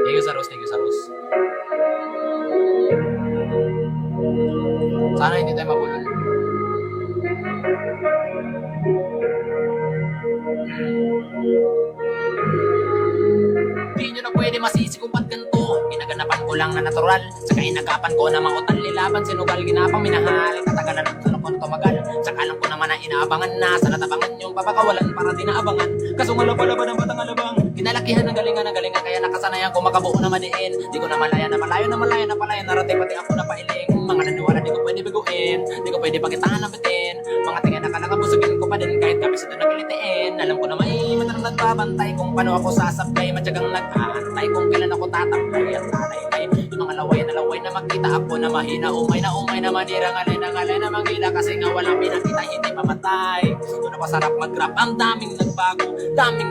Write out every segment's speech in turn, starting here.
Thank you sa Rose, thank you sa Rose. Sana hindi tayo mabulol. Di nyo na pwede masisi kung ba't ganito. Ginaganapan ko lang na natural. Saka inagapan ko na mga utal lilaban. Sinugal ginapang minahal. Katagalan ng tulong ko na tumagal. Saka alam ko naman na inaabangan na. Sa natabangan yung papakawalan para di naabangan. Kaso nga lapalaban ng batang alabang. Kinalakihan ng galingan kaya nakasanayan ko makabuo na madiin. Di ko na malaya na malayo na malayo na palayan. Narating pati ako na pailing. Mga naniwala di ko pwede biguin. Di ko pwede pakitaan ng bitin. Mga tingin na kalakabusugin ko pa din. Kahit kapis ito nagilitiin. Alam ko na may matarang nagbabantay. Kung paano ako sasablay. Matyagang nag-aantay. Kung kailan ako tatablay. At tatay yung mga laway na makita ako na mahina. Umay na manira. Ngalay na manghila. Kasi nga walang pinakita. Hindi mamatay. Doon ako sarap mag-rap. Ang daming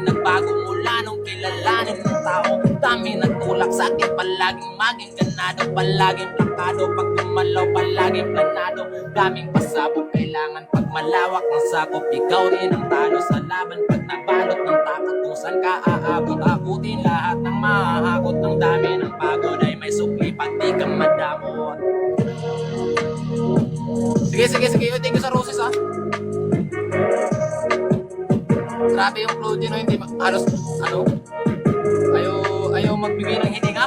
nagbago mula nung kilalanin ng tao. Daming nagtulak sa akin. Palaging maging ganado. Palaging plakado. Pag gumalaw palaging planado. Daming pasabog. Kailangan pag malawak ng sakop. Ikaw rin ang talo sa laban. Pag nabalot ng takot. Kung saan ka aabot. Akutin lahat ng mahakot. Ng dami ng pagod ay may sukli. Pag di ka madamot. Sige. Thank you sa Roses ha. Grabe yung Claudio no, hindi halos ayaw magbigay ng hininga.